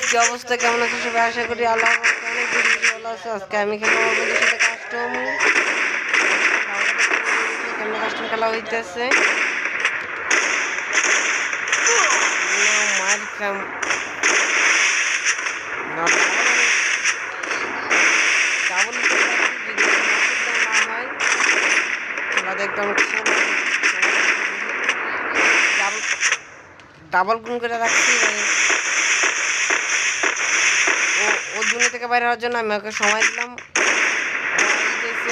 কি অবস্থা কেমন আছে সবাই? আশা করি আল্লাহ অনেক বেশি ভালো আছে। আজকে আমি খেলবো বন্ধুদের সাথে কাস্টম কেমন কাস্টম খেলা হইতেছে। ডাবল গুণ করে রাখছি ও দুনিয়া থেকে বাইরে হওয়ার জন্য আমি ওকে সময় দিলাম।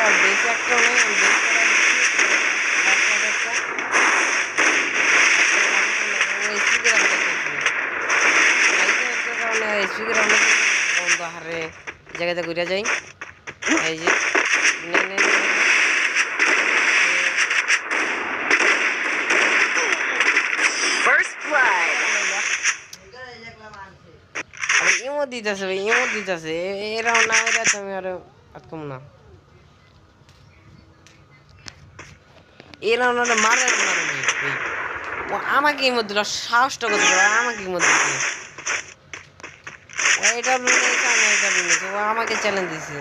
আর বেশি একটা নেই, বন্ধ হারে জায়গাতে ঘুরে যাই। এই যে ইমো দিতেছে ভাই, ইমো দিতেছে এরাও না এরা তুমি আর কম না এরা ওনারা মারে ও আমাকে ইমো দিল। সাহসটা কত বড়, আমাকে ইমো দিচ্ছে। এটা বলেছে আমি এটা বলেছি, ও আমাকে চ্যালেঞ্জ দিছে।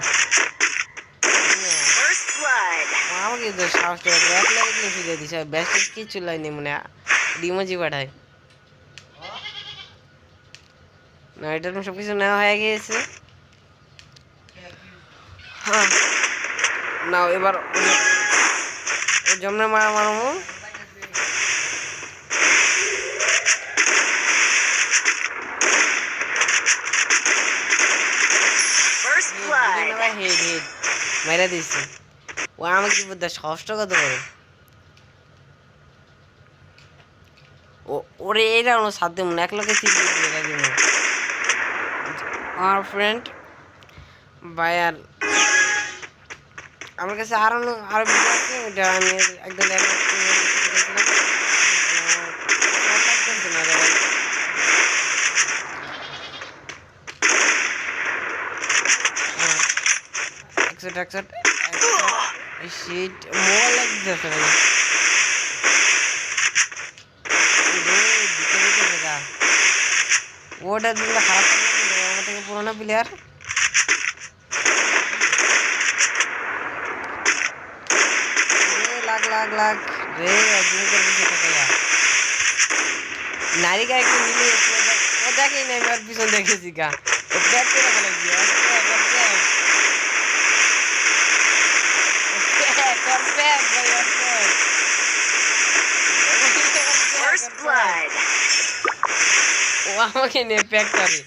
আমাকে তো সাহসটা কত এক লাগে দিয়ে ফিরে দিছে। ব্যস্ত কিছু লাইনি মনে ডিমোজি পাঠায় না। এটার সব কিছু নেওয়া হয়ে গিয়েছে। হ্যাঁ নাও এবার জমনে মারা মারবো। মেরে দিছি ও আমাকে কি বলতে ষষ্ঠ কত করে ওরে এটা আমার সাথে মনে এক লোকে আমার ফ্রেন্ড ভাই। আর আমার কাছে আরো ভিডিও আছে, ওটা আমি একদম শীত মোবাইল লাগতেছে ভাই। ওটা দিলে খারাপ আমার থেকে পুরোনো প্লেয়ার। লাখ রে নারিকা একটু মিলিয়ে ও দেখি না এবার পিছন দেখেছি গা ও ব্যাগ করে ফেলেছি। ও আমাকে নিয়ে প্যাক করে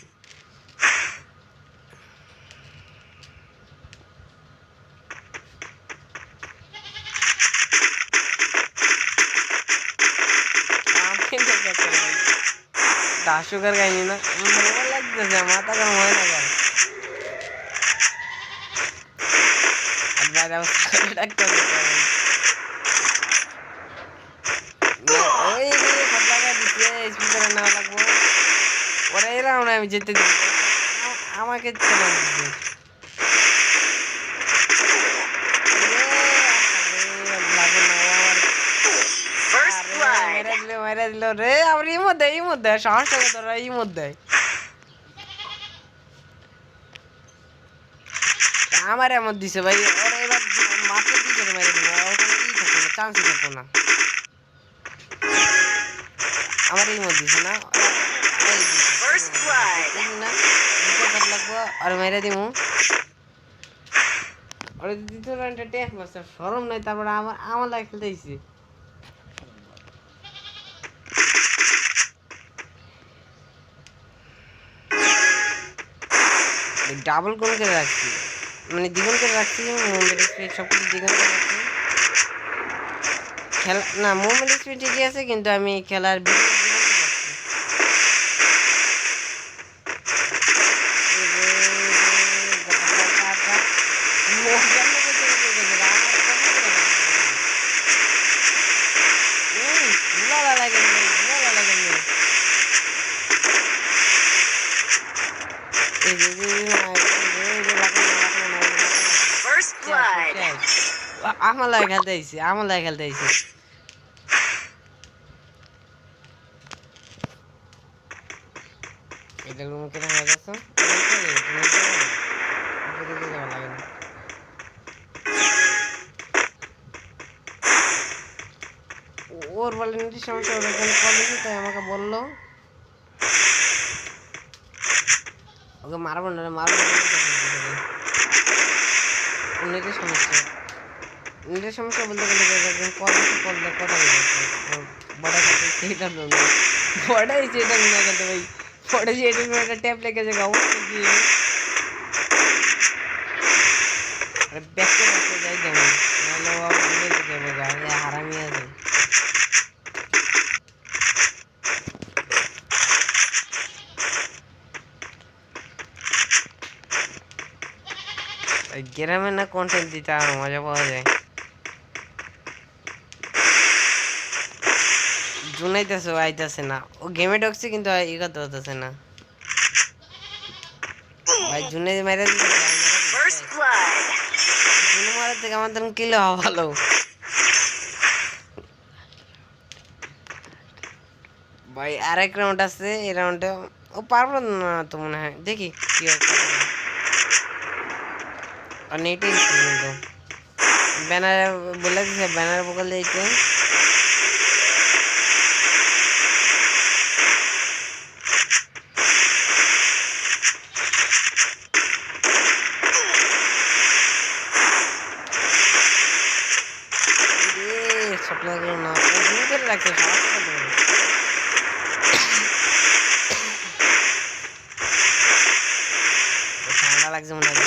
সুগার খাইনি না মোবাইল লাগতেছে মাথা গরম হয় না কেন। ডাক্তার ওই স্পিকারে না লাগবো ওরা এরাও না আমি যেতে দিই আমাকে চলে দিচ্ছে। মেরে দিল রে আবার এই মধ্যে সাহস তোরা এই মধ্যে আমার এমন দিছে ভাই। ওরা এবার মাত্র দিকে মেরে দিল, চান্স থাকবো না। আমার এই মধ্যে দিছে না লাগবো আর মেরে দিমু। ওরা দ্বিতীয় রাউন্ডে টেক মারছে সরম নাই। তারপরে আমার লাগে খেলতে দিছি। ডাবল কোন করে রাখছি মানে দ্বিগুণ করে রাখছি। সব কিছু দ্বিগুণ করে রাখছি। খেলা না মুভমেন্ট স্পিড ঠিকই আছে কিন্তু আমি খেলার আমার লাগে খেলতে আইছি, আমার লাগে খেলতে আইছি। এটা রুমকে দেখা যাচ্ছে লাগে না। ওর বলে নিজের সমস্যা ওর এখানে কল দিয়েছে, তাই আমাকে বললো ওকে মারবো না, মারবো নেটের সমস্যা। নেটের সমস্যা বলতে গেলে একজন কল দিচ্ছে, কল দিয়ে কথা বলছে বড়া খেলতে সেইটা না, বড়াই সেটা না খেলতে ভাই, বড়া যে এটা একটা ট্যাপ লেগে যাবে অবস্থা কি ব্যাকতে ব্যাকতে যাই যেমন নাহলে ও আবার ভুলে যাবে গায়ে হারামি আছে। গ্রামে না কন্টেন্ট দিতে আর মজা পাওয়া যায়। জুনাইতেছে ও আইতেছে না, ও গেমে ঢুকছে কিন্তু ই করতে পারতেছে না ভাই। জুনে মেরে দিতে জুনে মারার থেকে আমার তখন কিলো হওয়া ভালো ভাই। আরেক রাউন্ড আছে, এই রাউন্ডে ও পারবো না তো মনে হয়, দেখি কি আর নেটে কিন্তু ব্যানার বলে দিছে, ব্যানার বলে দিয়েছে শট লাগলো না, জুম করে রাখছে ঠান্ডা লাগছে মনে হয়।